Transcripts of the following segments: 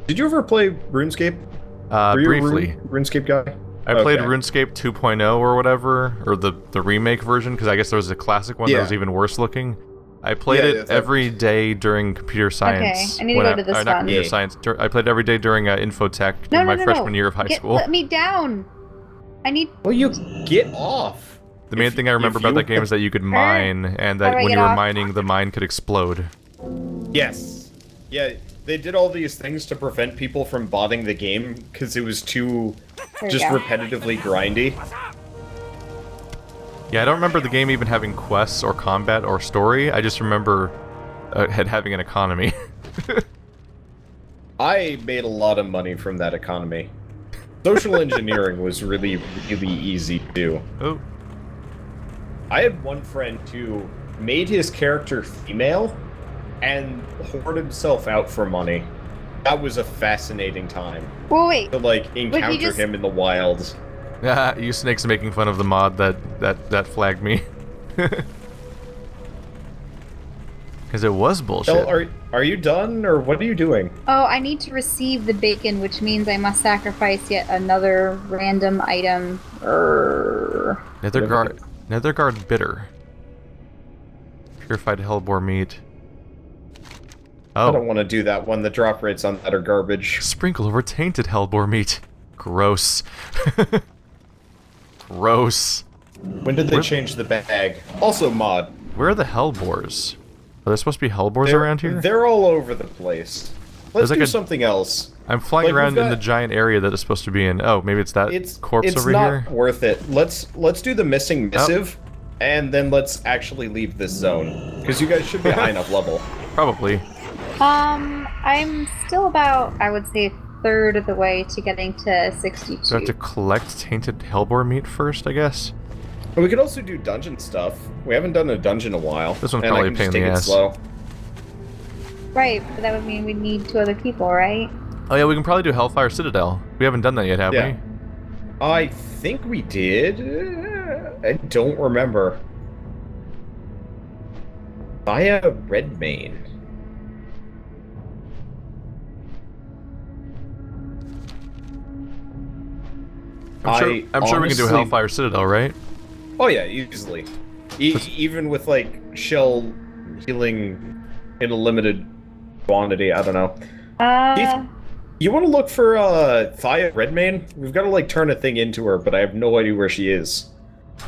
Did you ever play RuneScape? Were you Briefly. a RuneScape guy? I played RuneScape 2.0 or whatever, or the remake version, because I guess there was a classic one that was even worse looking. I played it every day during computer science. Okay, I need to go to this not one. computer science. I played it every day during infotech in my freshman year of high school. Let me down. I need. Well, you get off. The main thing I remember about that game is that you could mine, and that when you were mining, the mine could explode. Yes. Yeah, they did all these things to prevent people from botting the game because it was too just repetitively grindy. Yeah, I don't remember the game even having quests or combat or story. I just remember it having an economy. I made a lot of money from that economy. Social engineering was really, really easy to do. Oh. I had one friend who made his character female and hoarded himself out for money. That was a fascinating time. Well, wait. To, like, encounter him in the wilds. Yeah, you snakes making fun of the mod that flagged me. Because it was bullshit. So are you done, or what are you doing? Oh, I need to receive the bacon, which means I must sacrifice yet another random item. Netherguard bitter. Purified hellboar meat. Oh. I don't want to do that one. The drop rates on that are garbage. Sprinkle over tainted hellboar meat. Gross. Gross. When did they change the bag? Also mod. Where are the hellboars? Are there supposed to be hellboars around here? They're all over the place. Let's do something else. I'm flying around in the giant area that it's supposed to be in. Oh, maybe it's that corpse over here? It's not worth it. Let's do the missing missive, and then let's actually leave this zone. Because you guys should be high enough level. Probably. I'm still about, I would say, a third of the way to getting to 62. So I have to collect tainted hellboar meat first, I guess? We could also do dungeon stuff. We haven't done a dungeon in a while. This one's probably a pain in the ass. Slow. Right, but that would mean we'd need 2 other people, right? Oh yeah, we can probably do Hellfire Citadel. We haven't done that yet, have we? I think we did. I don't remember. Via Redmane. I'm sure we can do Hellfire Citadel, right? Oh yeah, easily. Even with like shell healing in a limited quantity, I don't know. You want to look for Thaya Redmane? We've got to like turn a thing into her, but I have no idea where she is.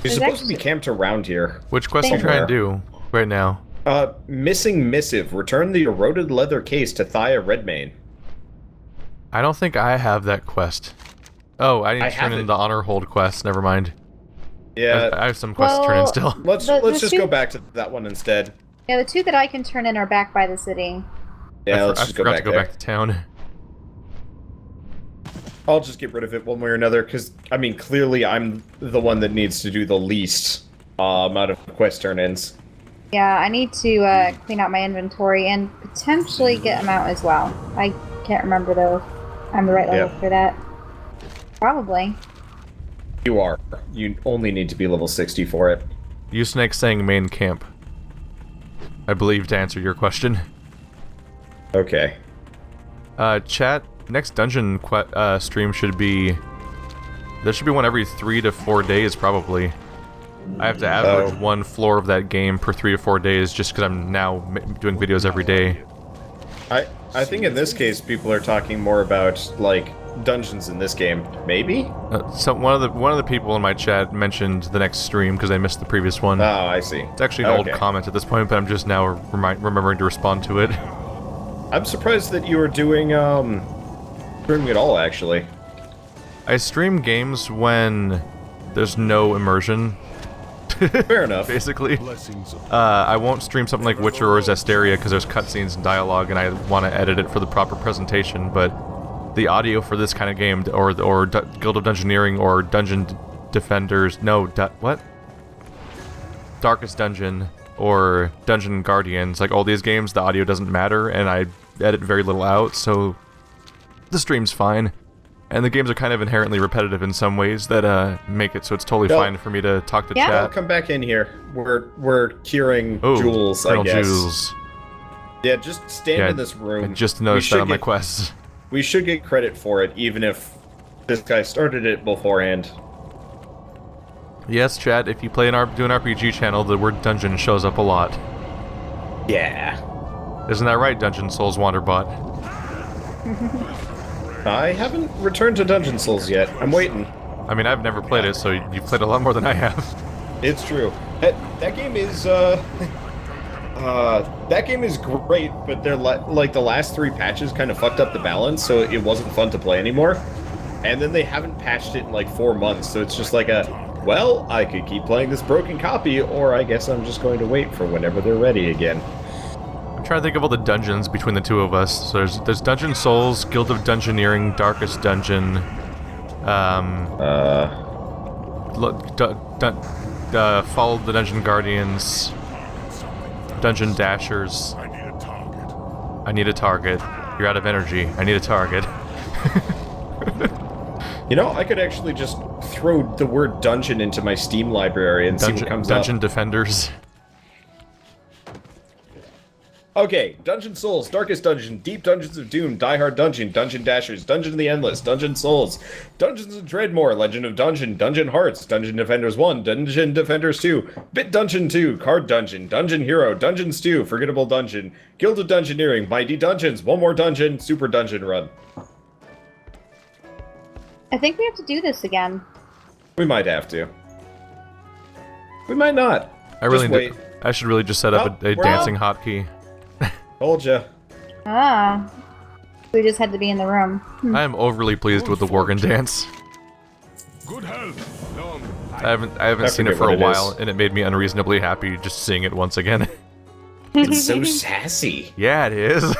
She's supposed to be camped around here. Which quest are you trying to do right now? Missing missive. Return the eroded leather case to Thaya Redmane. I don't think I have that quest. Oh, I need to turn in the honor hold quest. Never mind. Yeah, I have some quests to turn in still. Let's just go back to that one instead. Yeah, the 2 that I can turn in are back by the city. Yeah, let's just go back there. I forgot to go back to town. I'll just get rid of it one way or another, because, I mean, clearly I'm the one that needs to do the least amount of quest turn-ins. Yeah, I need to clean out my inventory and potentially get them out as well. I can't remember, though, if I'm the right level for that. Probably. You are. You only need to be level 60 for it. You Snake saying main camp. I believe to answer your question. Okay. Chat, next dungeon stream should be... There should be one every 3 to 4 days, probably. I have to average 1 floor of that game per 3 to 4 days, just because I'm now doing videos every day. I think in this case, people are talking more about, like, dungeons in this game. Maybe? So one of the people in my chat mentioned the next stream because I missed the previous one. Oh, I see. It's actually an old comment at this point, but I'm just now remembering to respond to it. I'm surprised that you were doing streaming at all, actually. I stream games when there's no immersion. Fair enough. Basically. I won't stream something like Witcher or Zestiria because there's cutscenes and dialogue and I want to edit it for the proper presentation, but the audio for this kind of game, or Guild of Dungeoneering or Dungeon Defenders, what? Darkest Dungeon or Dungeon Guardians, like all these games, the audio doesn't matter and I edit very little out, so the stream's fine. And the games are kind of inherently repetitive in some ways that make it so it's totally fine for me to talk to chat. I'll come back in here. We're curing jewels, I guess. Jewels. Yeah, just stand in this room. I just noticed that on my quests. we should get credit for it, even if this guy started it beforehand. Yes, Chad, if you do an RPG channel, the word dungeon shows up a lot. Yeah. Isn't that right, Dungeon Souls Wanderbot? I haven't returned to Dungeon Souls yet. I'm waiting. I mean, I've never played it, so you've played a lot more than I have. It's true. That game is, that game is great, but they're like the last 3 patches kind of fucked up the balance, so it wasn't fun to play anymore. And then they haven't patched it in like 4 months, so it's just like well, I could keep playing this broken copy, or I guess I'm just going to wait for whenever they're ready again. I'm trying to think of all the dungeons between the two of us. So there's Dungeon Souls, Guild of Dungeoneering, Darkest Dungeon, Follow the Dungeon Guardians, Dungeon Dashers. I need a target. You're out of energy. I need a target. You know, I could actually just throw the word dungeon into my Steam library and see what comes up. Dungeon Defenders. Okay, Dungeon Souls, Darkest Dungeon, Deep Dungeons of Doom, Die Hard Dungeon, Dungeon Dashers, Dungeon of the Endless, Dungeon Souls, Dungeons of Dreadmore, Legend of Dungeon, Dungeon Hearts, Dungeon Defenders 1, Dungeon Defenders 2, Bit Dungeon 2, Card Dungeon, Dungeon Hero, Dungeon Stew, Forgettable Dungeon, Guild of Dungeoneering, Mighty Dungeons, One More Dungeon, Super Dungeon Run. I think we have to do this again. We might have to. We might not. I should really just set up a dancing hotkey. Told ya. Ah. We just had to be in the room. I am overly pleased with the worgen dance. Good health. I haven't seen it for a while, and it made me unreasonably happy just seeing it once again. It's so sassy. Yeah, it is.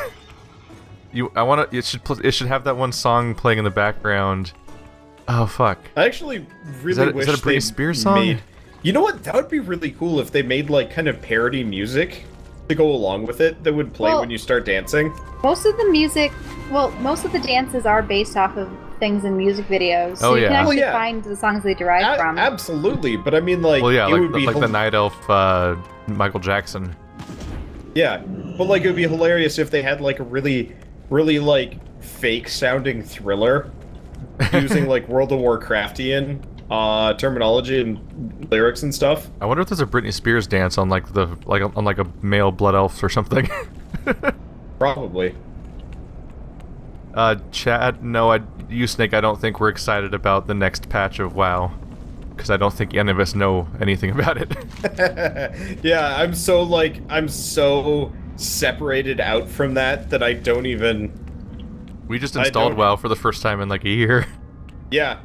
It should have that one song playing in the background. Oh fuck! I actually really wish is that a Britney Spears song? You know what? That would be really cool if they made like kind of parody music to go along with it that would play when you start dancing. Most of the dances are based off of things in music videos. So you can actually find the songs they derive from. Absolutely, but I mean like it would be like the Night Elf Michael Jackson. Yeah, but like it would be hilarious if they had like a really like fake sounding Thriller using like World of Warcraftian terminology and lyrics and stuff. I wonder if there's a Britney Spears dance on like a male blood elf or something. Probably. Chad, no, you Snake, I don't think we're excited about the next patch of WoW. Because I don't think any of us know anything about it. Yeah, I'm so separated out from that I don't even... We just installed WoW for the first time in like a year. Yeah.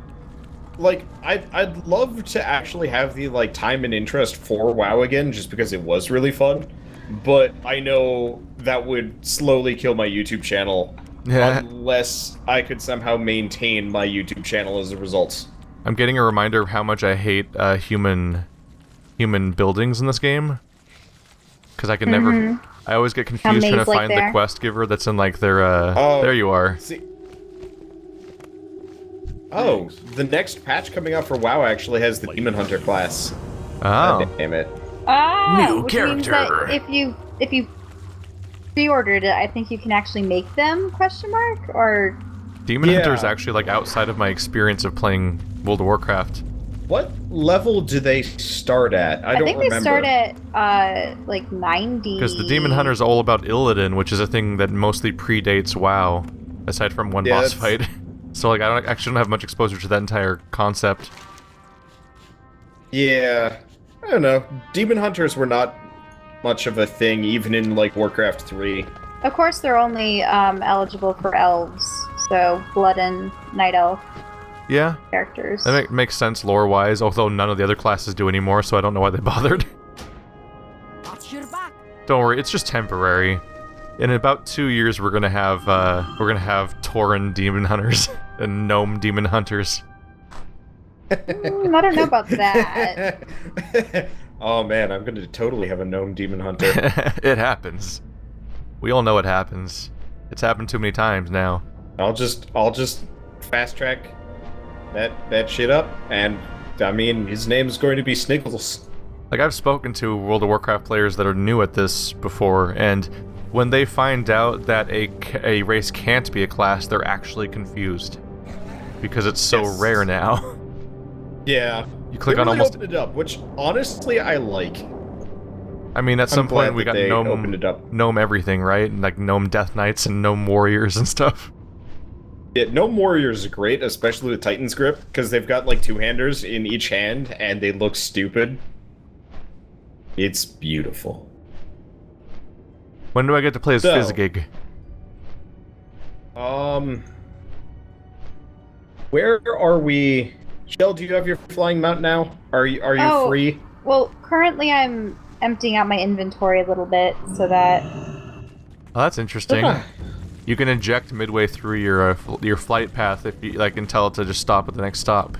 Like, I'd love to actually have the like time and interest for WoW again, just because it was really fun. But I know that would slowly kill my YouTube channel unless I could somehow maintain my YouTube channel as a result. I'm getting a reminder of how much I hate human buildings in this game. Because I can never... I always get confused trying to find the quest giver that's in like their... there you are. See, the next patch coming out for WoW actually has the Demon Hunter class. Oh. God damn it. New which character. Means that if you pre-ordered it, I think you can actually make them, question mark, or... Demon Hunter is actually like outside of my experience of playing World of Warcraft. What level do they start at? I don't remember. I think they start at, like, 90... Because the Demon Hunter's all about Illidan, which is a thing that mostly predates WoW, aside from one boss fight. So, like, I don't have much exposure to that entire concept. Yeah, I don't know. Demon Hunters were not much of a thing, even in, like, Warcraft 3. Of course, they're only eligible for elves, so Blood and Night Elf. Yeah. Characters. That makes sense lore-wise, although none of the other classes do anymore, so I don't know why they bothered. Don't worry, it's just temporary. In about 2 years, we're gonna have Tauren demon hunters and gnome demon hunters. I don't know about that. Oh man, I'm gonna totally have a gnome demon hunter. It happens. We all know it happens. It's happened too many times now. I'll just fast track that shit up, and I mean, his name's going to be Sniggles. Like, I've spoken to World of Warcraft players that are new at this before, and when they find out that a race can't be a class, they're actually confused. Because it's so rare now. Yeah. You click they on really almost... opened it up, which, honestly, I like. I mean, at some point we got gnome everything, right? Like gnome death knights and gnome warriors and stuff. Yeah, gnome warriors are great, especially with Titan's Grip, because they've got like two-handers in each hand, and they look stupid. It's beautiful. When do I get to play as Fizzgig? Where are we? Shell, do you have your flying mount now? Are you free? Well, currently I'm emptying out my inventory a little bit so that... Oh, that's interesting. You can eject midway through your flight path if you like, and tell it to just stop at the next stop.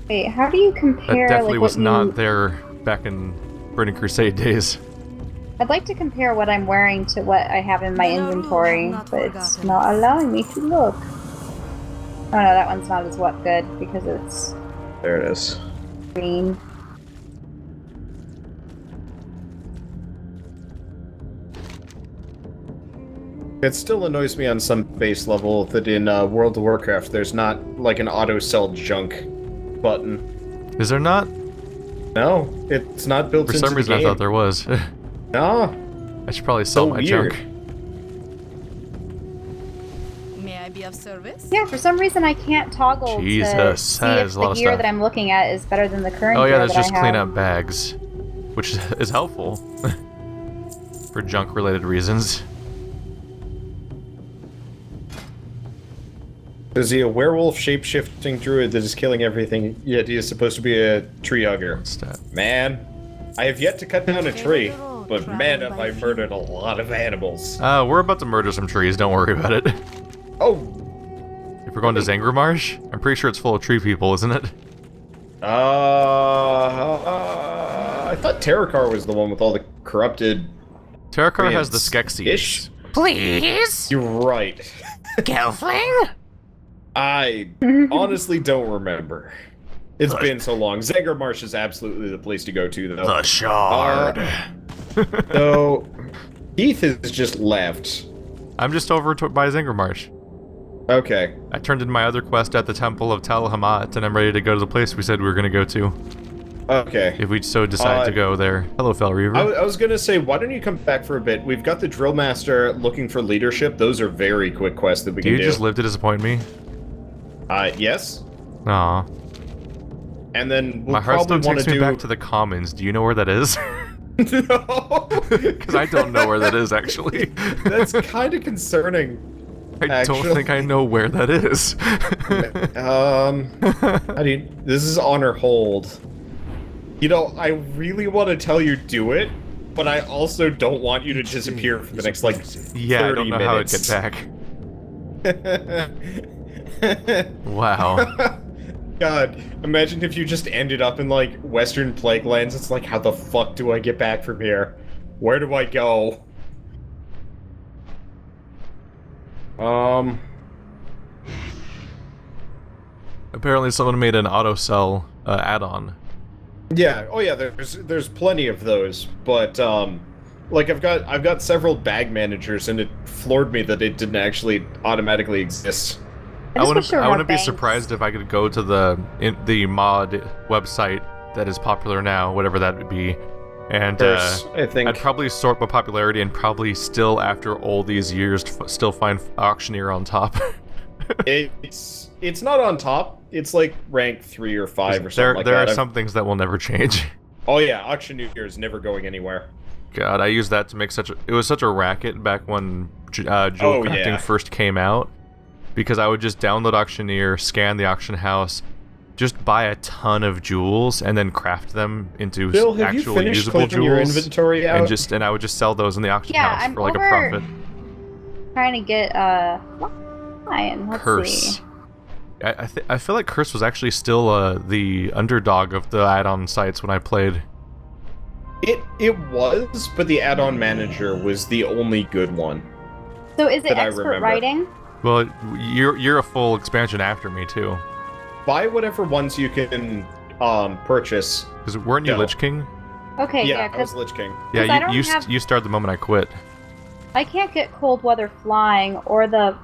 Wait, how do you compare? That definitely like, was not there back in Burning Crusade days. I'd like to compare what I'm wearing to what I have in my inventory, but it's not allowing me to look. Oh no, that one's not as good because it's... There it is. Green. It still annoys me on some base level that in World of Warcraft there's not like an auto-sell junk button. Is there not? No, it's not built into the game. For some reason I thought there was. No. I should probably sell my junk. May I be of service? Yeah, for some reason I can't toggle to see if the gear that I'm looking at is better than the current gear that I have. Oh yeah, there's just clean up bags, which is helpful for junk-related reasons. Is he a werewolf shape-shifting druid that is killing everything, yet he is supposed to be a tree hugger? Man, I have yet to cut down a tree, but man have I murdered a lot of animals. We're about to murder some trees, don't worry about it. Oh! If we're going to Zangarmarsh, I'm pretty sure it's full of tree people, isn't it? I thought Terrakar was the one with all the corrupted... Terrakar has the Skeksis. Please? You're right. Gelfling? I honestly don't remember. It's been so long. Zangarmarsh is absolutely the place to go to, though. The Shard. So, Heath has just left. I'm just over by Zangarmarsh. Okay. I turned in my other quest at the Temple of Tal Hamat, and I'm ready to go to the place we said we were going to go to. Okay. If we so decide to go there. Hello, Felreaver. I was going to say, why don't you come back for a bit? We've got the Drill Master looking for leadership. Those are very quick quests that we can do. Do you just live to disappoint me? Yes. Aw. And then we'll my Hearthstone probably want takes to me do... back to the Commons. Do you know where that is? No! Because I don't know where that is, actually. That's kind of concerning. I don't think I know where that is. How do you... This is honor hold. You know, I really want to tell you do it, but I also don't want you to disappear for the next, like, 30 yeah, I don't know minutes. how I'd get back. Wow. God, imagine if you just ended up in, like, Western Plaguelands. It's like, how the fuck do I get back from here? Where do I go? Apparently someone made an auto-sell add-on. Yeah, oh yeah, there's plenty of those, but, like, I've got several bag managers, and it floored me that it didn't actually automatically exist. I wouldn't be surprised if I could go to the mod website that is popular now, whatever that would be, and I think I'd probably sort by popularity and probably still, after all these years, still find Auctioneer on top. It's not on top. It's like rank 3 or 5 or something like that. There are some things that will never change. Oh yeah, Auctioneer is never going anywhere. God, I used that to make it was such a racket back when jewel crafting first came out. Because I would just download Auctioneer, scan the auction house, just buy a ton of jewels, and then craft them into actual usable jewels. Your inventory out? And I would just sell those in the auction house for like a profit. Trying to get lion. Let's see. I feel like Curse was actually still the underdog of the add-on sites when I played. It was, but the add-on manager was the only good one. So is it expert writing? Well, you're a full expansion after me too. Buy whatever ones you can purchase. Because weren't you Lich King? Okay, yeah, I was Lich King. Yeah, you started the moment I quit. I can't get cold weather flying or the...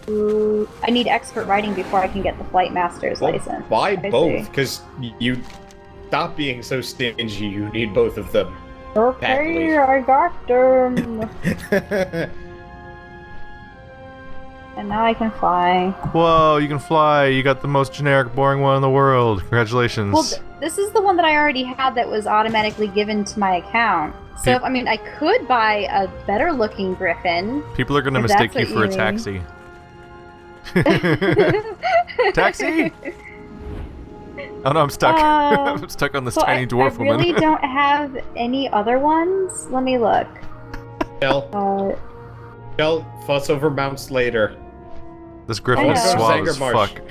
Ooh, I need expert riding before I can get the flight master's license. Buy I both, see. because you stop being so stingy. You need both of them. Okay, I got them. And now I can fly. Whoa, you can fly. You got the most generic, boring one in the world. Congratulations. Well, this is the one that I already had that was automatically given to my account. So, I mean, I could buy a better-looking griffin. People are gonna if mistake that's you what for a mean. taxi. Taxi? Oh no, I'm stuck. I'm stuck on this tiny dwarf I really woman. don't have any other ones. Let me look. Shell, fuss over mounts later. This griffin I is know. suave as Zangarmarsh. fuck.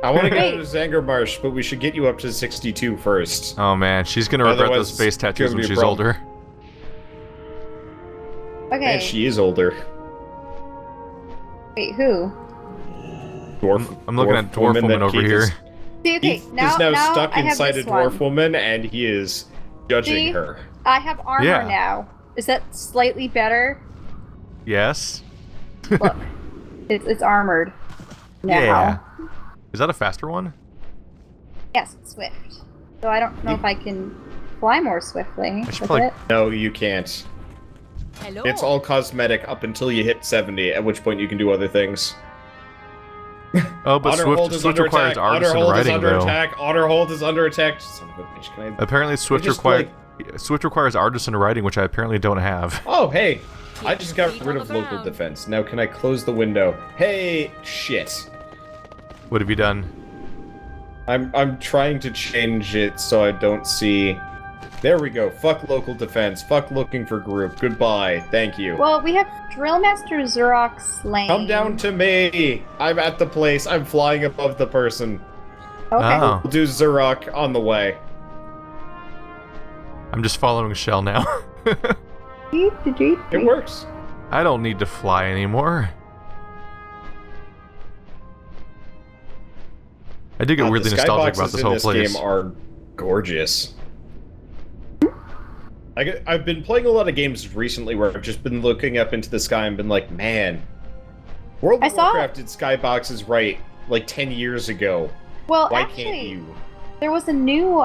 I want to go Wait. to Zangarmarsh, but we should get you up to 62 first. Oh man, she's gonna regret Otherwise, those face tattoos it's when gonna be a she's problem. older. Okay. And she is older. Wait, who? Dwarf. I'm looking at dwarf woman that over Keith here. See, okay, Keith now, is now stuck I have inside a this dwarf one. woman, and he is judging See? her. I have armor Yeah. now. Is that slightly better? Yes. Look, it's armored now. Yeah. Is that a faster one? Yes, it's swift. So I don't know if I can fly more swiftly. should with probably- it. No, you can't. Hello. It's all cosmetic up until you hit 70, at which point you can do other things. Oh, but Honor Swift requires attack. artisan Honor hold is riding under though. attack. Honor hold is under attack. Son of a bitch, can I... Apparently Swift just, requires artisan riding, which I apparently don't have. Oh, hey! I just got rid of local defense. Now can I close the window? Hey, shit. What have you done? I'm trying to change it so I don't see... There we go. Fuck local defense. Fuck looking for group. Goodbye. Thank you. Well, we have Drillmaster Zurok slain. Come down to me. I'm at the place. I'm flying above the person. Okay. Oh. We'll do Zurok on the way. I'm just following Shell now. It works. I don't need to fly anymore. I do get weirdly the nostalgic skyboxes about this in whole this place. game are gorgeous. I've been playing a lot of games recently where I've just been looking up into the sky and been like, man, World of Warcraft did skyboxes right like 10 years ago. Well, Why actually, can't you? there was a new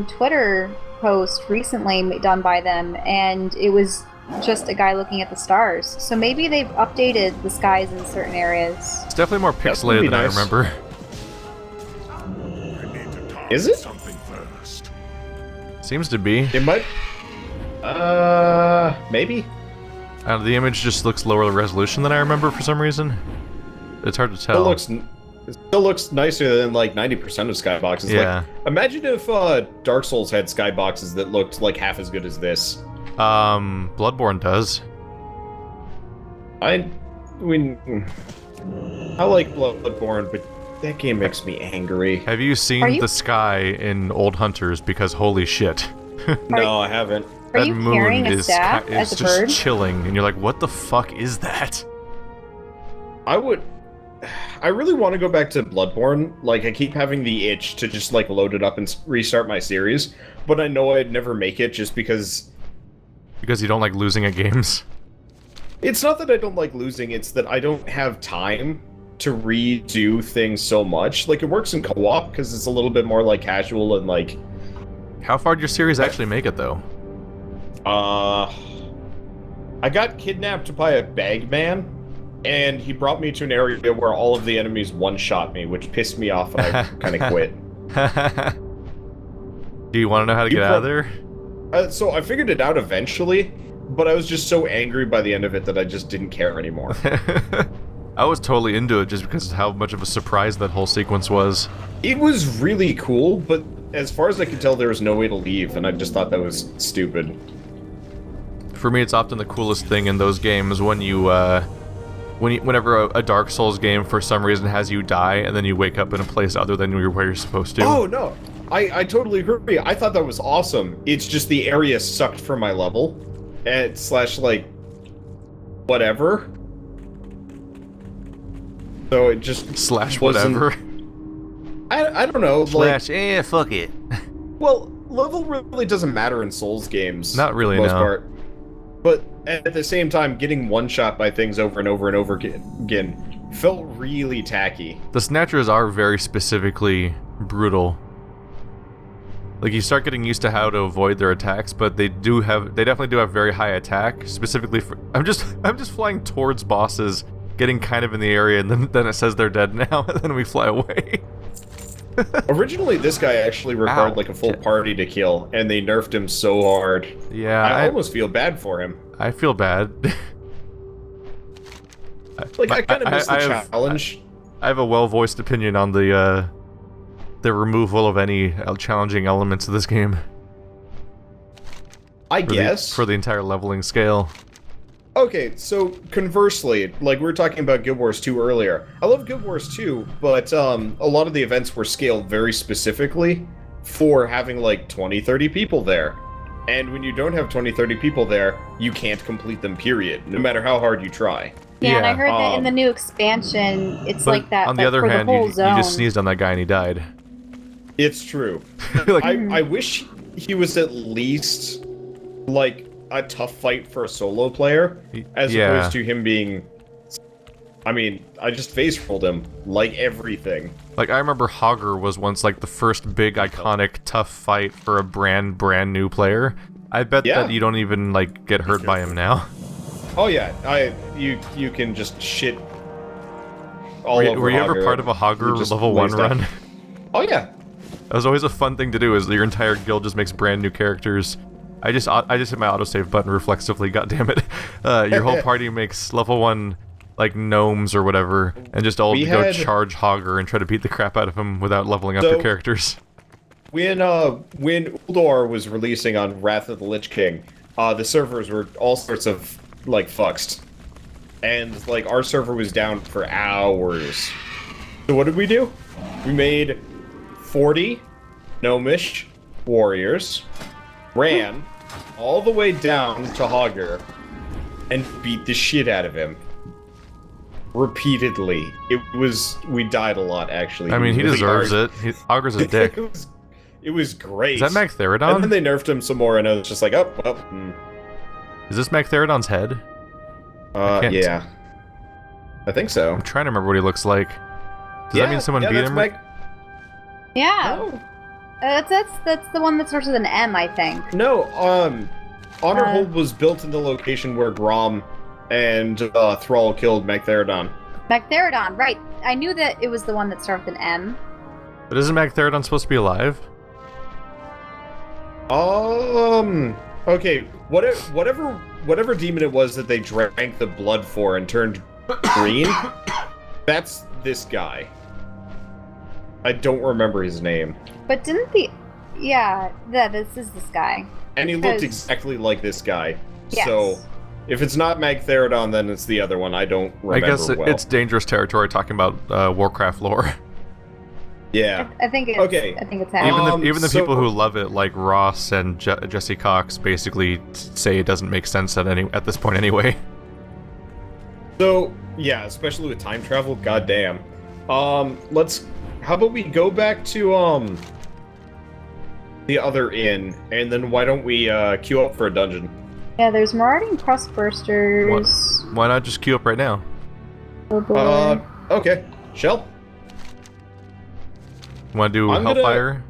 Twitter post recently done by them, and it was just a guy looking at the stars. So maybe they've updated the skies in certain areas. It's definitely more would pixelated be than nice. I remember. I need to talk Is it? something first. Seems to be. It might... maybe? The image just looks lower resolution than I remember for some reason. It's hard to tell. It still looks nicer than like 90% of skyboxes. Yeah. Like, imagine if Dark Souls had skyboxes that looked like half as good as this. Bloodborne does. I like Bloodborne, but that game makes me angry. Have you seen Are you- the sky in Old Hunters? Because holy shit. No, I haven't. Are That you moon carrying a is staff is as a just bird? chilling, and you're like, what the fuck is that? I really want to go back to Bloodborne. Like, I keep having the itch to just, like, load it up and restart my series, but I know I'd never make it just because... Because you don't like losing at games? It's not that I don't like losing, it's that I don't have time to redo things so much. Like, it works in co-op, because it's a little bit more, like, casual and, like... How far did your series actually make it, though? I got kidnapped by a bagman, and he brought me to an area where all of the enemies one-shot me, which pissed me off, and I kind of quit. Do you want to know how to get out of there? So I figured it out eventually, but I was just so angry by the end of it that I just didn't care anymore. I was totally into it just because of how much of a surprise that whole sequence was. It was really cool, but as far as I could tell, there was no way to leave, and I just thought that was stupid. For me, it's often the coolest thing in those games when whenever a Dark Souls game for some reason has you die and then you wake up in a place other than where you're supposed to. Oh, no. I totally agree. I thought that was awesome. It's just the area sucked for my level. And / like, whatever. So it just / wasn't- whatever. I don't know. Like, Fuck it. well, level really doesn't matter in Souls games. Not really, for the most no. part. But at the same time, getting one-shot by things over and over and over again felt really tacky. The Snatchers are very specifically brutal. Like, you start getting used to how to avoid their attacks, but they definitely do have very high attack, specifically for... I'm just flying towards bosses, getting kind of in the area, and then it says they're dead now, and then we fly away. Originally, this guy actually required like a full party to kill, and they nerfed him so hard. Yeah, I almost feel bad for him. I feel bad. Like, I kind of miss the challenge. I have a well-voiced opinion on the removal of any challenging elements of this game. I guess. For the entire leveling scale. Okay, so conversely, like we were talking about Guild Wars 2 earlier. I love Guild Wars 2, but a lot of the events were scaled very specifically for having like 20, 30 people there. And when you don't have 20, 30 people there, you can't complete them, period, no matter how hard you try. Yeah, and I heard that in the new expansion, it's like that. On the other hand, you you just sneezed on that guy and he died. It's true. Like, I wish he was at least like a tough fight for a solo player, as opposed to him being... I mean, I just face rolled him like everything. Like, I remember Hogger was once like the first big iconic tough fight for a brand new player. I bet that you don't even like get hurt by him now. Oh yeah, you can just shit all over. Were you ever part of a Hogger level 1 run? Oh yeah. That was always a fun thing to do, is your entire guild just makes brand new characters. I just hit my autosave button reflexively, goddammit. Your whole party makes level 1, like, gnomes or whatever, and just all go charge Hogger and try to beat the crap out of him without leveling up your characters. When Uldor was releasing on Wrath of the Lich King, the servers were all sorts of, like, fucked. And, like, our server was down for hours. So what did we do? We made 40 gnomish warriors, ran all the way down to Hogger, and beat the shit out of him. Repeatedly. We died a lot, actually. I mean, he deserves it. Hogger's a dick. It was great. Is that Magtheridon? And then they nerfed him some more, and I was just like, oh, well. Is this Magtheridon's head? Yeah. I think so. I'm trying to remember what he looks like. Does that mean someone beat him? Yeah. Oh. That's the one that starts with an M, I think. No, Honorhold was built in the location where Grom and Thrall killed Magtheridon. Magtheridon, right. I knew that it was the one that started with an M. But isn't Magtheridon supposed to be alive? Okay, whatever demon it was that they drank the blood for and turned green, that's this guy. I don't remember his name. But didn't this is this guy. And he looked exactly like this guy. Yes. So, if it's not Magtheridon, then it's the other one. I don't remember. I guess it's dangerous territory talking about Warcraft lore. Yeah. I think it's okay. I think it's happening. Even the people who love it, like Ross and Jesse Cox, basically say it doesn't make sense at this point anyway. So yeah, especially with time travel, goddamn. How about we go back to the other inn, and then why don't we queue up for a dungeon? Yeah, there's Marauding Crustbursters. Why not just queue up right now? Oh boy. Okay. Shell? Want to do Hellfire?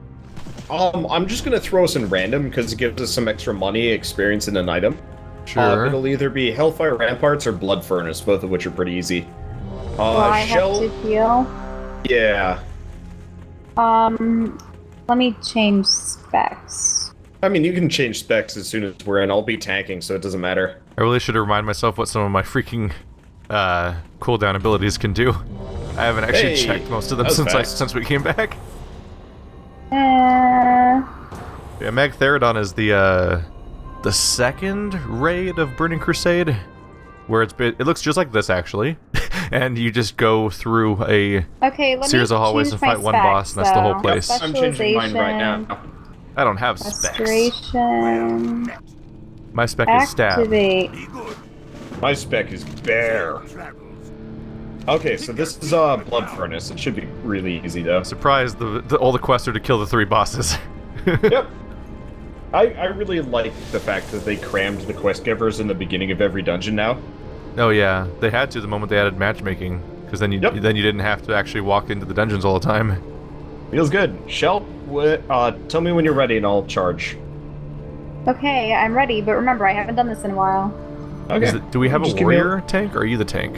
I'm just gonna throw us in random because it gives us some extra money, experience, and an item. Sure. It'll either be Hellfire Ramparts or Blood Furnace, both of which are pretty easy. I have to heal? Yeah. Let me change specs. I mean, you can change specs as soon as we're in. I'll be tanking, so it doesn't matter. I really should remind myself what some of my freaking cooldown abilities can do. I haven't actually checked most of them since we came back. Yeah, Magtheridon is the second raid of Burning Crusade, where it looks just like this actually, and you just go through a series of hallways and fight one boss, and that's the whole place. I'm changing mine right now. I don't have specs. Restoration. My spec is stab. Activate. My spec is bear. Okay, so this is Blood Furnace. It should be really easy though. Surprise! All the quests are to kill the 3 bosses. Yep. I really like the fact that they crammed the quest givers in the beginning of every dungeon now. Oh yeah, they had to the moment they added matchmaking, because then you didn't have to actually walk into the dungeons all the time. Feels good. Shell, tell me when you're ready and I'll charge. Okay, I'm ready, but remember, I haven't done this in a while. Okay. Do we have Just a give me warrior tank, or are you the tank?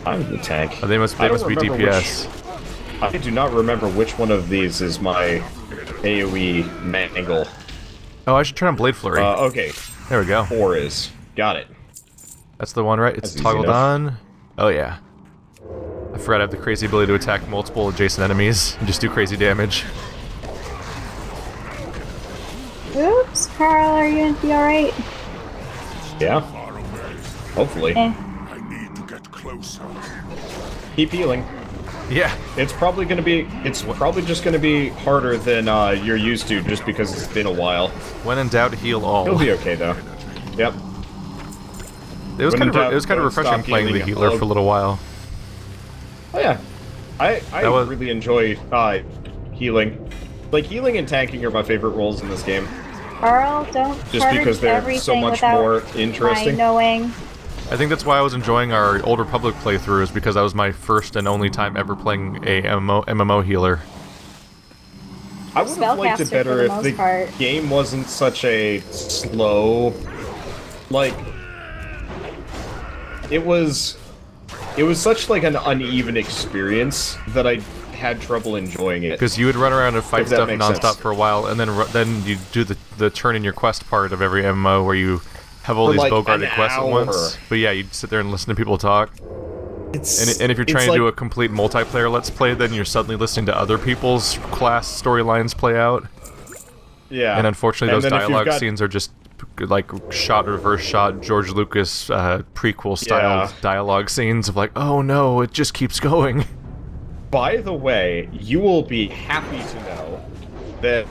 I'm the tank. Oh, they must be DPS. I do not remember which one of these is my AoE mangle. Oh, I should turn on Blade Flurry. Okay. There we go. 4 is. Got it. That's the one, right? It's That's easy toggled enough. on. Oh yeah. I forgot I have the crazy ability to attack multiple adjacent enemies and just do crazy damage. Oops, Carl, are you gonna be alright? Yeah. Hopefully. I need to get closer. Keep healing. Yeah. It's probably just gonna be harder than you're used to, just because it's been a while. When in doubt, heal all. It'll be okay though. Yep. It was When in kind of doubt, refreshing don't stop playing the healing. healer for a little while. Oh yeah. I was- really enjoy healing. Like, healing and tanking are my favorite roles in this game. Carl, don't Just charge because they're everything so much without more my interesting. knowing. I think that's why I was enjoying our Old Republic playthroughs, because that was my first and only time ever playing a MMO healer. I would have liked it Spellcaster better for the if most the part. game wasn't such a slow... Like... It was such like an uneven experience that I had trouble enjoying it. Because you would run around and fight If that stuff makes nonstop sense. for a while, and then you do the turn in your quest part of every MMO where you have all For these like bow-guarded an quests at hour. once. But yeah, you'd sit there and listen to people talk. It's, And if you're it's trying to like, do a complete multiplayer let's play, then you're suddenly listening to other people's class storylines play out. yeah. And unfortunately, And those then if you've dialogue got- scenes are just like shot, reverse shot, George Lucas prequel style Yeah. dialogue scenes of like, oh no, it just keeps going. By the way, you will be happy to know that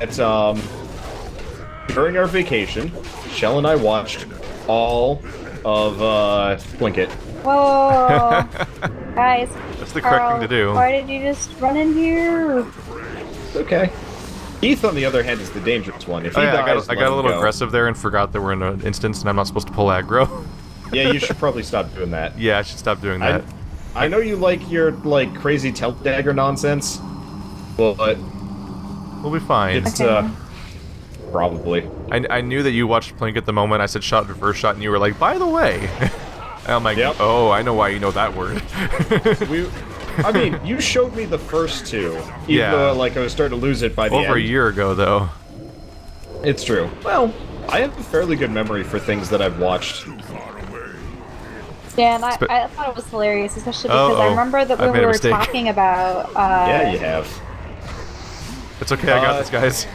during our vacation, Shell and I watched all of Blink It. Whoa! Guys, That's the correct Carl, thing to do. why did you just run in here? Okay. Keith, on the other hand, is the dangerous one. If he Oh, yeah, dies, I got a little aggressive there and forgot that we're in an instance and I'm not supposed to pull aggro. Yeah, you should probably stop doing that. Yeah, I should stop doing that. I know you like your crazy telt dagger nonsense, but We'll be fine. it's Okay. probably. I knew that you watched Plink at the moment. I said shot, reverse shot, and you were like, by the way. And I'm like, Yep. oh, I know why you know that word. I mean, you showed me the first two, even Yeah. though I was starting to lose it by the end. Over a year ago, though. It's true. Well, I have a fairly good memory for things that I've watched. Yeah, and I Spe- thought it was hilarious, especially because I Uh-oh. remember that I when made we a were mistake. talking about. Yeah, you have. It's okay, I got this, guys.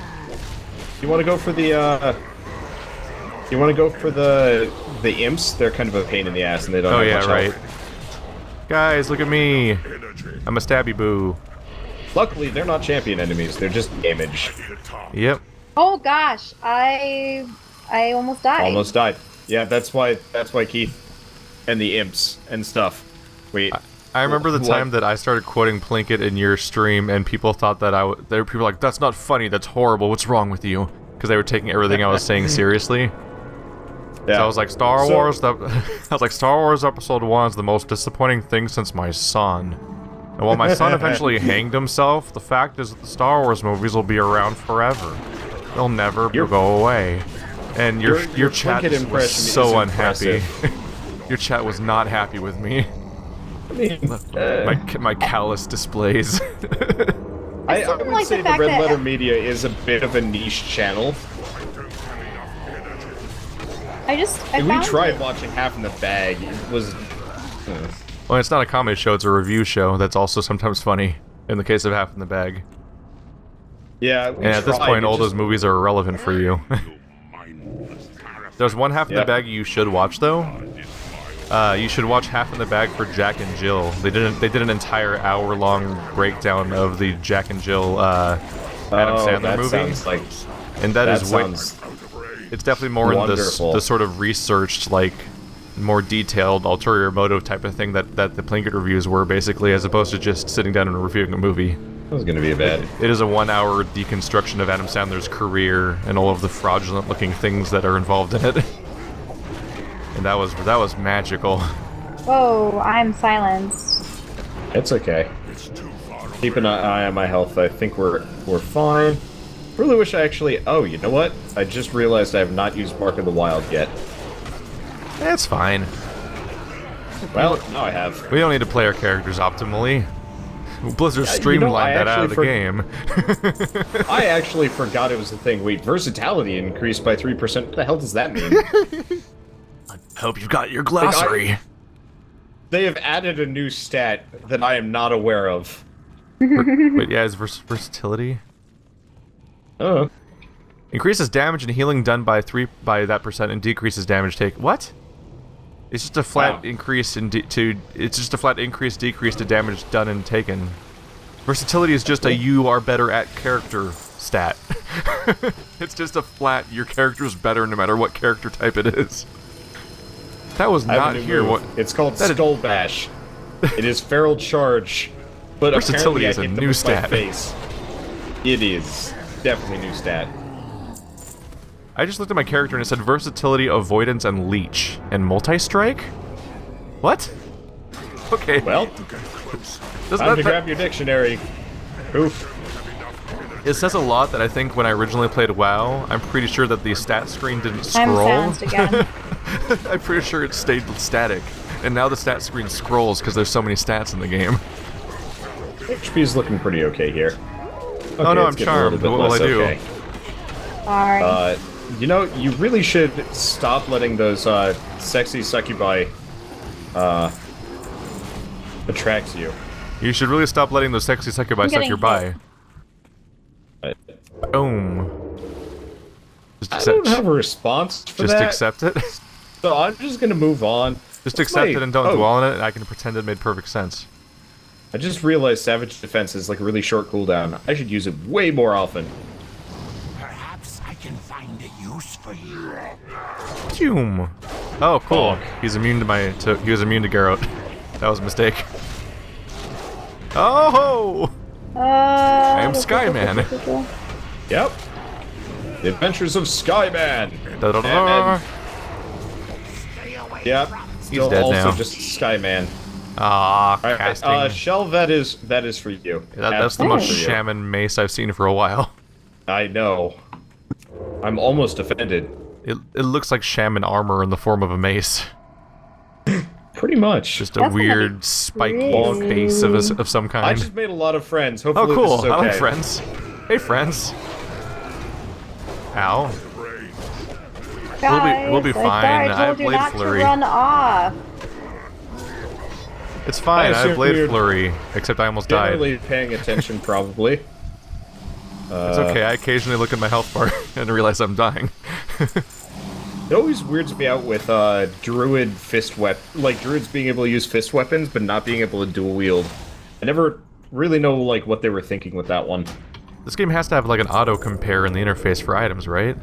You want to go for the? You want to go for the imps? They're kind of a pain in the ass, and they don't. Oh have yeah, much right. health. Guys, look at me. I'm a stabby boo. Luckily, they're not champion enemies. They're just damage. Yep. Oh gosh, I almost died. Almost died. Yeah, that's why Keith and the imps and stuff. Wait. I remember the What? time that I started quoting Plinkett in your stream, and people thought that there were people like, "That's not funny. That's horrible. What's wrong with you?" Because they were taking everything I was saying seriously. Yeah. So I was like, Star So- Wars. I was like, Star Wars Episode 1 is the most disappointing thing since my son. And while my son eventually hanged himself, the fact is that the Star Wars movies will be around forever. They'll never go away. And your chat Plinkett was impression so is unhappy. impressive. Your chat was not happy with me. I mean, My callous displays. I still would like say the the fact Red that- Letter Media is a bit of a niche channel. I We found tried it. watching Half in the Bag. It was. Well, it's not a comedy show, it's a review show that's also sometimes funny, in the case of Half in the Bag. Yeah. We And at this tried, point, it all just- those movies are irrelevant for you. There's one Half in the Yep. Bag you should watch, though. You should watch Half in the Bag for Jack and Jill. They did an entire hour-long breakdown of the Jack and Jill Adam Sandler that movie, sounds like and that is way, sounds. it's definitely more in wonderful. the sort of researched, like, more detailed ulterior motive type of thing that the Plinkett reviews were, basically, as opposed to just sitting down and reviewing a movie. That was gonna be bad. It is a 1-hour deconstruction of Adam Sandler's career and all of the fraudulent-looking things that are involved in it. And that was magical. Whoa, I'm silenced. It's okay. Keep an eye on my health. I think we're fine. Really wish I actually... Oh, you know what? I just realized I have not used Mark of the Wild yet. It's fine. Well, now I have. We don't need to play our characters optimally. Blizzard streamlined that out of the game. I actually forgot it was a thing. Wait, versatility increased by 3%. What the hell does that mean? I hope you've got your glossary. They have added a new stat that I am not aware of. Wait, yeah, is versatility? Oh. Increases damage and healing done by that percent and decreases damage take. What? It's just a flat increase it's just a flat increase decrease to damage done and taken. Versatility is just a you are better at character stat. It's just a flat your character is better no matter what character type it is. That was not here. What? It's called Skull Bash. It is Feral Charge, but versatility is a new stat. Face. It is definitely new stat. I just looked at my character and it said versatility, avoidance, and leech, and multi-strike. What? Okay. Well, time to grab your dictionary. Oof. It says a lot that I think when I originally played WoW, I'm pretty sure that the stat screen didn't scroll. I'm silenced again. I'm pretty sure it stayed static, and now the stat screen scrolls because there's so many stats in the game. HP is looking pretty okay here. Okay, oh no, I'm charmed. What will I do? Okay. Sorry. You know, you really should stop letting those sexy succubi attract you. You should really stop letting those sexy succubi suck your bi. Boom. I don't have a response for that. Just accept it. So I'm just gonna move on. Just accept it and don't dwell on it, and I can pretend it made perfect sense. I just realized Savage Defense is like a really short cooldown. I should use it way more often. Perhaps I can find a use for you. Zoom. Oh, cool. Bonk. He's immune to he was immune to Garrote. That was a mistake. Oh! I am Skyman. Yep. The Adventures of Skyman. Da -da -da -da. Yep. Still dead also now. just Skyman. Ah, All right, casting. Shell, that is for you. That's the most for you. shaman mace I've seen for a while. I know. I'm almost offended. It looks like shaman armor in the form of a mace. Pretty much. Just a That's gonna weird be spiky pretty. base of some kind. I just made a lot of friends. Oh, Hopefully cool. this is okay. I like friends. Hey, friends. Ow. Guys, we'll be fine. I have Blade Flurry. To run off. It's fine. I have assume Blade you're Flurry. Except I almost died. Generally paying attention, probably. It's okay. I occasionally look at my health bar and realize I'm dying. It always weirds me out with druid fist like druids being able to use fist weapons, but not being able to dual wield. I never really know like what they were thinking with that one. This game has to have like an auto compare in the interface for items, right?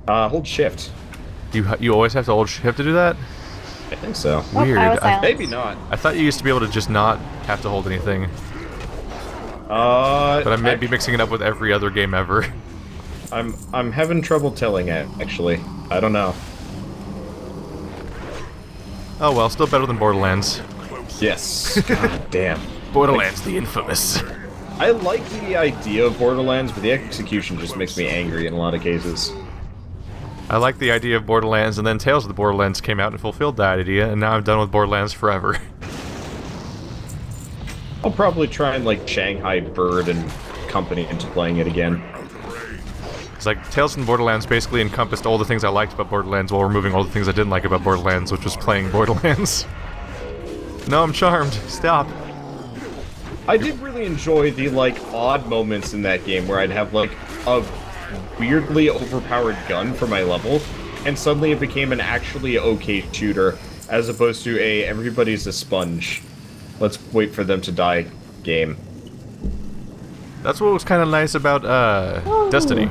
Hold shift. You always have to hold shift to do that? I think so. Oh, Weird. I was silenced. Maybe not. I thought you used to be able to just not have to hold anything. But But I may be mixing it up with every other game ever. I'm having trouble telling it, actually. I don't know. Oh well, still better than Borderlands. Yes. God damn. Borderlands the infamous. I like the idea of Borderlands, but the execution just makes me angry in a lot of cases. I like the idea of Borderlands, and then Tales of the Borderlands came out and fulfilled that idea, and now I'm done with Borderlands forever. I'll probably try and like Shanghai Bird and Company into playing it again. It's like Tales from Borderlands basically encompassed all the things I liked about Borderlands while removing all the things I didn't like about Borderlands, which was playing Borderlands. No, I'm charmed. Stop. I did really enjoy the like odd moments in that game where I'd have like a weirdly overpowered gun for my level, and suddenly it became an actually okay shooter, as opposed to a everybody's a sponge. Let's wait for them to die game. That's what was kind of nice about Destiny.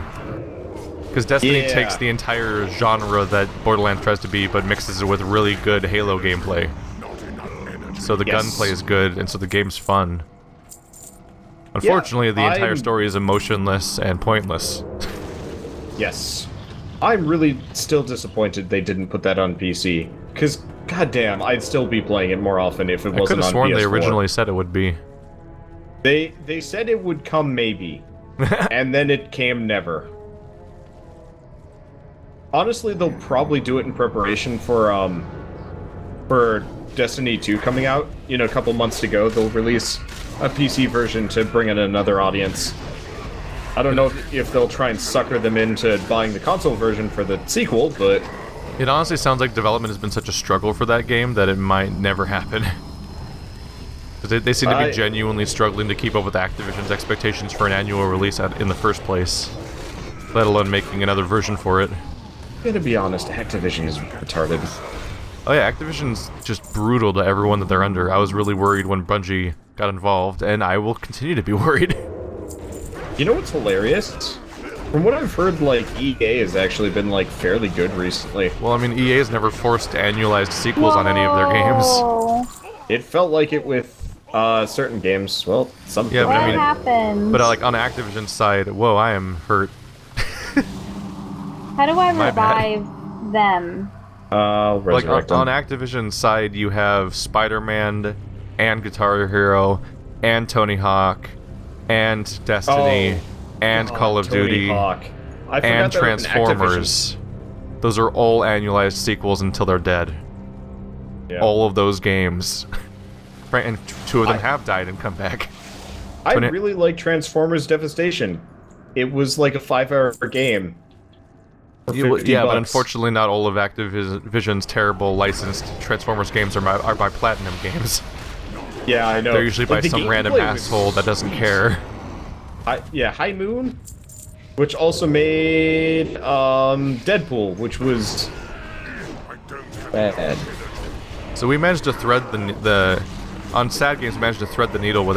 Because Destiny Yeah. takes the entire genre that Borderlands tries to be, but mixes it with really good Halo gameplay. So the Yes. gunplay is good, and so the game's fun. Unfortunately, the entire I'm- story is emotionless and pointless. Yes. I'm really still disappointed they didn't put that on PC. Because, goddamn, I'd still be playing it more often if it I could wasn't have on sworn PS4. they originally said it would be. They said it would come maybe. And then it came never. Honestly, they'll probably do it in preparation for Destiny 2 coming out. You know, a couple months to go, they'll release a PC version to bring in another audience. I don't know if they'll try and sucker them into buying the console version for the sequel, but... It honestly sounds like development has been such a struggle for that game that it might never happen. They seem to be genuinely struggling to keep up with Activision's expectations for an annual release in the first place, let alone making another version for it. I'm gonna be honest, Activision is retarded. Oh yeah, Activision's just brutal to everyone that they're under. I was really worried when Bungie got involved, and I will continue to be worried. You know what's hilarious? From what I've heard, like, EA has actually been, like, fairly good recently. Well, I mean, EA has never forced annualized sequels on any of their games. Whoa. It felt like it with certain games. Well, some. Yeah, but I What mean- happened? But like on Activision's side, whoa, I am hurt. How do I My bad. revive them? Like resurrect on them. Activision's side, you have Spider-Man and Guitar Hero and Tony Hawk and Destiny and Call of Tony Duty Hawk. I forgot and that was an Transformers. Those are all annualized sequels until they're dead. Activision. Yeah. All of those games. Right, and two of them I- have died and come back. I when it- really like Transformers Devastation. It was like a 5-hour game. For Yeah, $50 but bucks. unfortunately not all of Activision's terrible licensed Transformers games are by Platinum games. Yeah, I know. They're usually by Like, the some random gameplay was asshole that doesn't care. High Moon, which also made Deadpool, which was bad. So we managed to thread the on Sad Games we managed to thread the needle with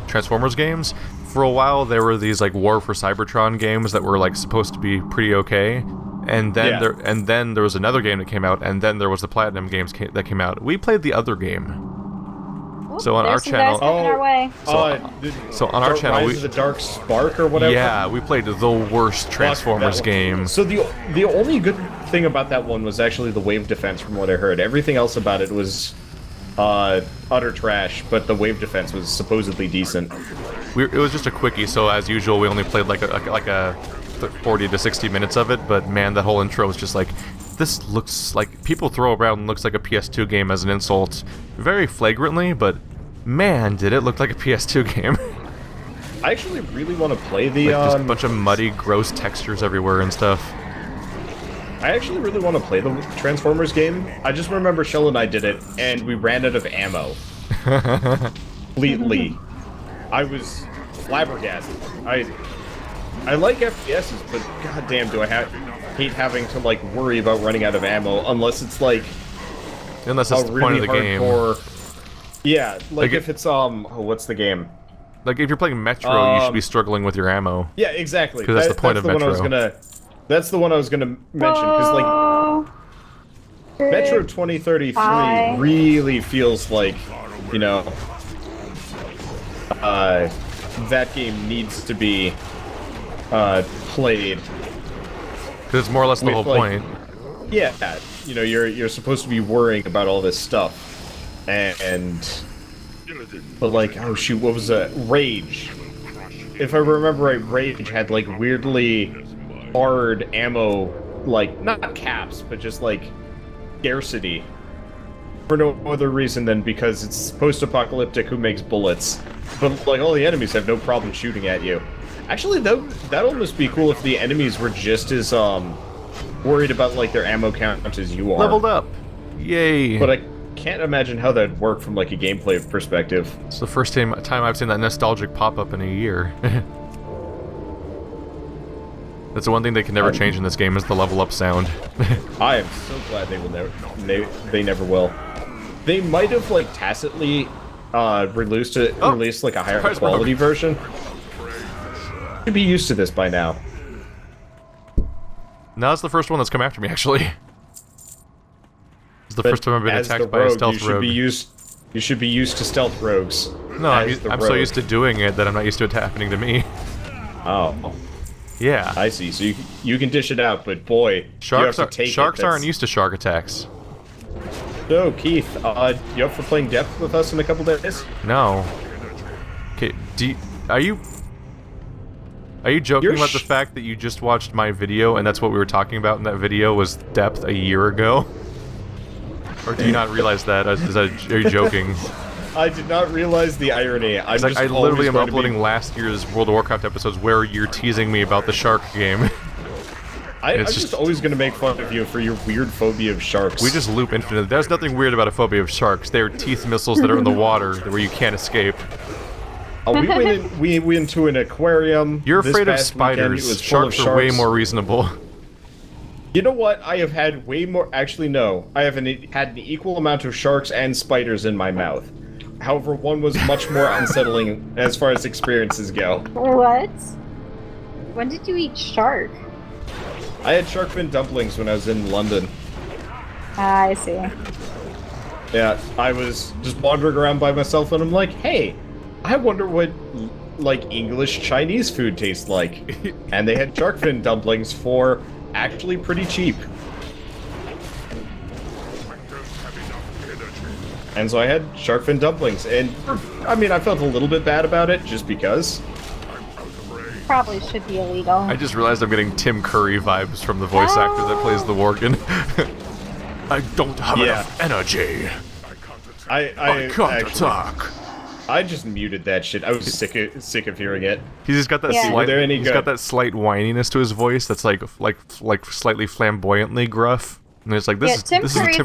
Transformers games. For a while there were these like War for Cybertron games that were like supposed to be pretty okay. And then there was another game that came out, and then there was the Platinum games that came out. We played the other game. Oop, So on our there's some guys channel- coming our way. So on our channel, Rise of the Dark Spark or whatever. yeah, we played the worst Fuck, Transformers that one. game. So the only good thing about that one was actually the wave defense, from what I heard. Everything else about it was utter trash, but the wave defense was supposedly decent. It was just a quickie, so as usual, we only played like a 40 to 60 minutes of it. But man, that whole intro was just like, this looks like people throw around looks like a PS2 game as an insult, very flagrantly. But man, did it look like a PS2 game? I actually really want to play the. Like just a bunch of muddy, gross textures everywhere and stuff. I actually really want to play the Transformers game. I just remember Shell and I did it, and we ran out of ammo. Completely. I was flabbergasted. I like FPSs, but goddamn, do I hate having to like worry about running out of ammo unless it's like Unless that's a the really point of the game. hardcore. Yeah, like Like if it's what's the game? Like if you're playing Metro, you should be struggling with your ammo. Yeah, exactly. 'Cause that's the point of one I was Metro. That's the one I was gonna mention because like Whoa. Metro 2033 Bye. really feels like, you know, that game needs to be played. Because it's more or less the With, whole like- point. Yeah, you know, you're supposed to be worrying about all this stuff, but like, oh shoot, what was that? Rage. If I remember right, Rage had like weirdly hard ammo, like not caps, but just like scarcity. For no other reason than because it's post-apocalyptic who makes bullets, but like all the enemies have no problem shooting at you. Actually, that almost be cool if the enemies were just as worried about like their ammo count as you are. Leveled up. Yay. But I can't imagine how that'd work from like a gameplay perspective. It's the first time I've seen that nostalgic pop-up in a year. That's the one thing they can never change in this game is the level up sound. I am so glad they will never. They never will. They might have like tacitly released like a higher Surprise quality version. Should be used to this by now. No, it's the first one that's come after me, actually. It's the first time I've been As the attacked by a rogue, stealth you should rogue. be used. You should be used to stealth rogues. No, I'm so used to doing it that I'm not used to it happening to me. Oh. Yeah. I see. So you can dish it out, but boy, Sharks you have to take sharks aren't used to shark attacks. So, Keith, you up for playing depth with us in a couple days? No. Okay, are you joking about the fact that you just watched my video and that's what we were talking about in that video was depth a year ago? Or do you not realize that? Are you joking? I did not realize the irony. I literally am uploading last year's World of Warcraft episodes where you're teasing me about the shark game. I'm just always going to make fun of you for your weird phobia of sharks. We just loop infinitely. There's nothing weird about a phobia of sharks. They're teeth missiles that are in the water where you can't escape. We went into an aquarium. You're afraid of spiders. Sharks are way more reasonable. You know what? I have had way more... Actually, no. I have had an equal amount of sharks and spiders in my mouth. However, one was much more unsettling as far as experiences go. What? When did you eat shark? I had shark fin dumplings when I was in London. I see. Yeah, I was just wandering around by myself and I'm like, hey, I wonder what, like, English Chinese food tastes like. And they had shark fin dumplings for actually pretty cheap. And so I had shark fin dumplings, and, I mean, I felt a little bit bad about it, just because. Probably should be illegal. I just realized I'm getting Tim Curry vibes from the voice actor that plays the Worgen. I don't have enough energy. I can't attack. I just muted that shit. I was sick of hearing it. He's just got that got that slight whininess to his voice that's like slightly flamboyantly gruff. And it's like this is Tim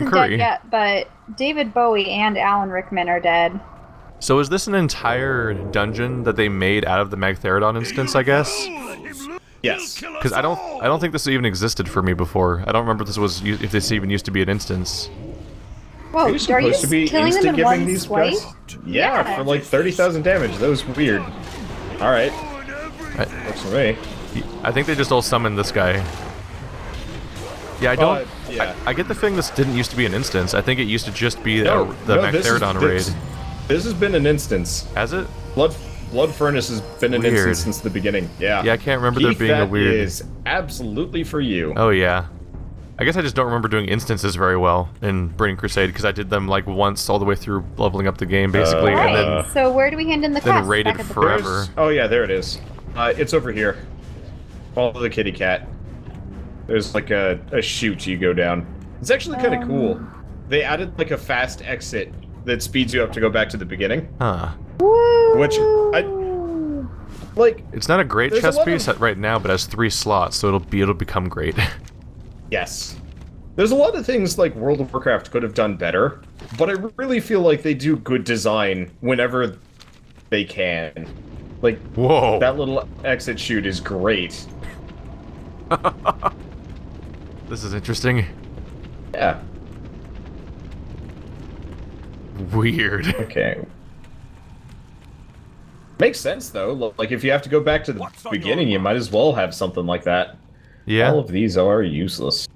Curry. Dead yet, but David Bowie and Alan Rickman are dead. So is this an entire dungeon that they made out of the Magtheridon instance, I guess? Yes. Because I don't think this even existed for me before. I don't remember if this even used to be an instance. Whoa, are you supposed to be killing them in insta-giving one these swipe? Yeah, for like 30,000 damage. That was weird. Alright. Works for me. I think they just all summoned this guy. Yeah, I don't... I get the feeling this didn't used to be an instance. I think it used to just be the Magtheridon raid. This has been an instance. Has it? Blood Furnace has been an instance since the beginning. Yeah. Yeah, I can't remember there being a weird... That is absolutely for you. Oh, yeah. I guess I just don't remember doing instances very well in Burning Crusade, because I did them, like, once all the way through leveling up the game, basically, and then... So where do we hand in the quest? Then raided forever. Oh, yeah, there it is. It's over here. Follow the kitty cat. There's, like, a chute you go down. It's actually kind of cool. They added, like, a fast exit that speeds you up to go back to the beginning. Huh. Which, like... It's not a great chess piece right now, but has 3 slots, so it'll become great. Yes. There's a lot of things like World of Warcraft could have done better, but I really feel like they do good design whenever they can. Like, whoa, that little exit chute is great. This is interesting. Yeah. Weird. Okay. Makes sense, though. Like, if you have to go back to the beginning, you might as well have something like that. Yeah. All of these are useless.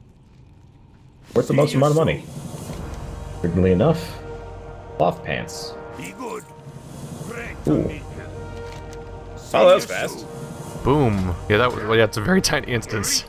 Worth the most amount of money. Weirdly enough, cloth pants. Ooh. Oh, that was fast. Boom. Yeah, it's a very tiny instance.